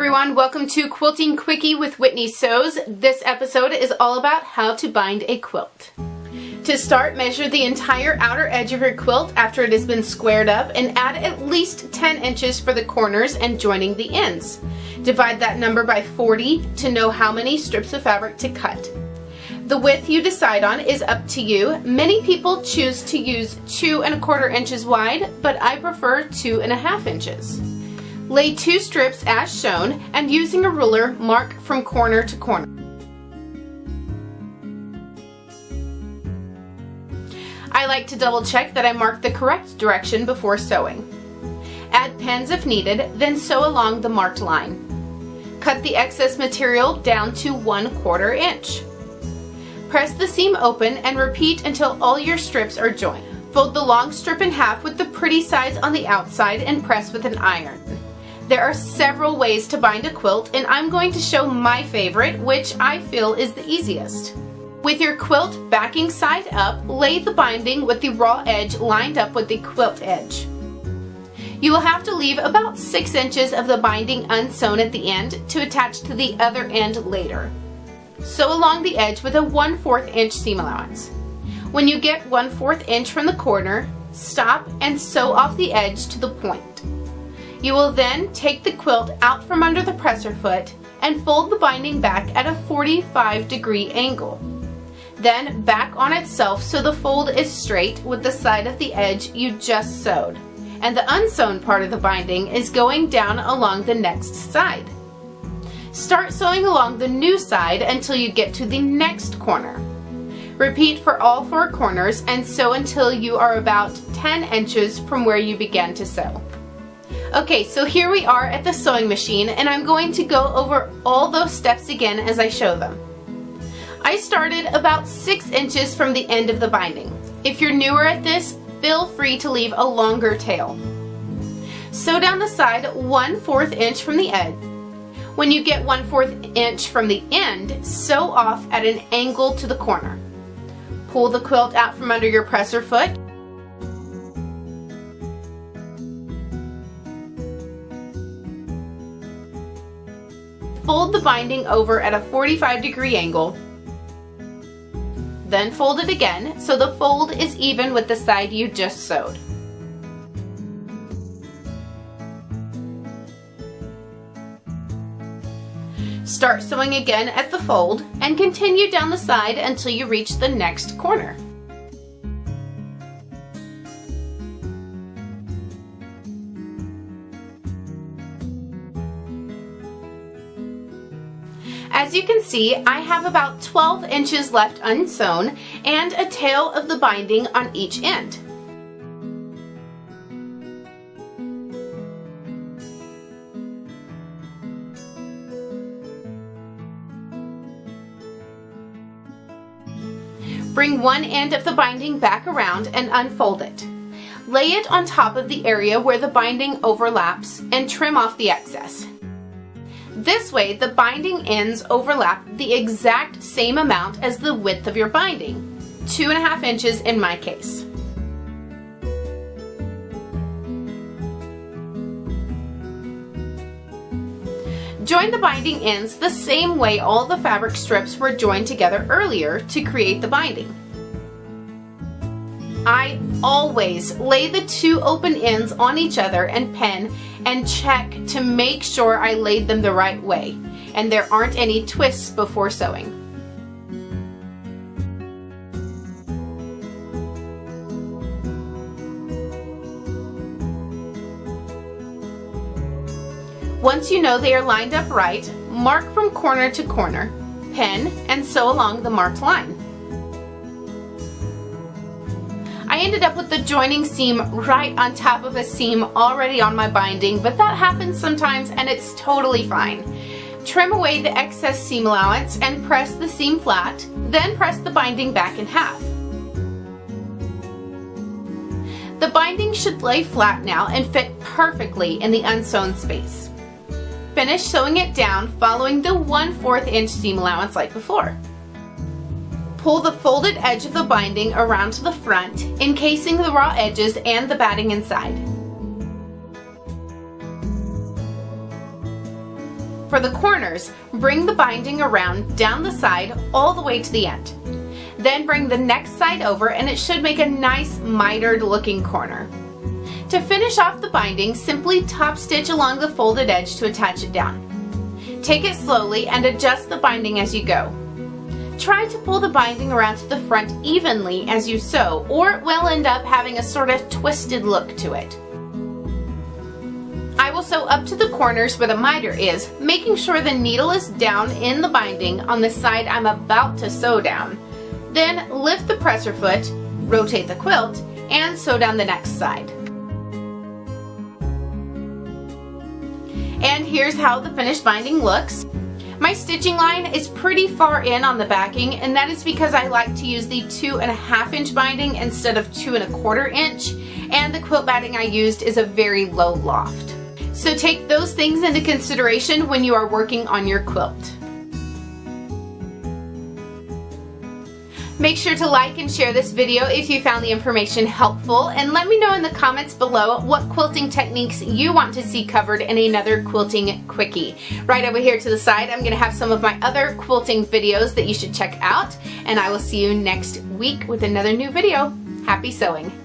everyone, welcome to Quilting Quickie with Whitney Sews. This episode is all about how to bind a quilt. To start, measure the entire outer edge of your quilt after it has been squared up and add at least 10 inches for the corners and joining the ends. Divide that number by 40 to know how many strips of fabric to cut. The width you decide on is up to you. Many people choose to use 2 1/4 inches wide, but I prefer 2 1/2 inches. Lay 2 strips as shown and using a ruler, mark from corner to corner. I like to double check that I mark the correct direction before sewing. Add pins if needed, then sew along the marked line. Cut the excess material down to 1/4 inch. Press the seam open and repeat until all your strips are joined. Fold the long strip in half with the pretty sides on the outside and press with an iron. There are several ways to bind a quilt, and I'm going to show my favorite, which I feel is the easiest. With your quilt backing side up, lay the binding with the raw edge lined up with the quilt edge. You will have to leave about 6 inches of the binding unsewn at the end to attach to the other end later. Sew along the edge with a 1/4 inch seam allowance. When you get 1/4 inch from the corner, stop and sew off the edge to the point. You will then take the quilt out from under the presser foot and fold the binding back at a 45-degree angle. Then back on itself so the fold is straight with the side of the edge you just sewed, and the unsewn part of the binding is going down along the next side. Start sewing along the new side until you get to the next corner. Repeat for all 4 corners and sew until you are about 10 inches from where you began to sew. Okay, so here we are at the sewing machine, and I'm going to go over all those steps again as I show them. I started about 6 inches from the end of the binding. If you're newer at this, feel free to leave a longer tail. Sew down the side 1/4 inch from the edge. When you get 1/4 inch from the end, sew off at an angle to the corner. Pull the quilt out from under your presser foot. Fold the binding over at a 45-degree angle. Then fold it again so the fold is even with the side you just sewed. Start sewing again at the fold and continue down the side until you reach the next corner. As you can see, I have about 12 inches left unsewn and a tail of the binding on each end. Bring one end of the binding back around and unfold it. Lay it on top of the area where the binding overlaps and trim off the excess. This way, the binding ends overlap the exact same amount as the width of your binding, 2 1/2 inches in my case. Join the binding ends the same way all the fabric strips were joined together earlier to create the binding. I always lay the 2 open ends on each other and pin and check to make sure I laid them the right way and there aren't any twists before sewing. Once you know they are lined up right, mark from corner to corner, pin, and sew along the marked line. I ended up with the joining seam right on top of a seam already on my binding, but that happens sometimes and it's totally fine. Trim away the excess seam allowance and press the seam flat, then press the binding back in half. The binding should lay flat now and fit perfectly in the unsewn space. Finish sewing it down following the 1/4 inch seam allowance like before. Pull the folded edge of the binding around to the front, encasing the raw edges and the batting inside. for the corners, bring the binding around down the side all the way to the end. Then bring the next side over and it should make a nice mitered looking corner. To finish off the binding, simply top stitch along the folded edge to attach it down. Take it slowly and adjust the binding as you go. Try to pull the binding around to the front evenly as you sew, or it will end up having a sort of twisted look to it. I will sew up to the corners where the miter is, making sure the needle is down in the binding on the side I'm about to sew down. Then lift the presser foot, rotate the quilt, and sew down the next side. And here's how the finished binding looks. My stitching line is pretty far in on the backing, and that is because I like to use the 2.5 inch binding instead of 2.25 inch, and the quilt batting I used is a very low loft. So take those things into consideration when you are working on your quilt. Make sure to like and share this video if you found the information helpful, and let me know in the comments below what quilting techniques you want to see covered in another Quilting Quickie. Right over here to the side, I'm going to have some of my other quilting videos that you should check out, and I will see you next week with another new video. Happy sewing!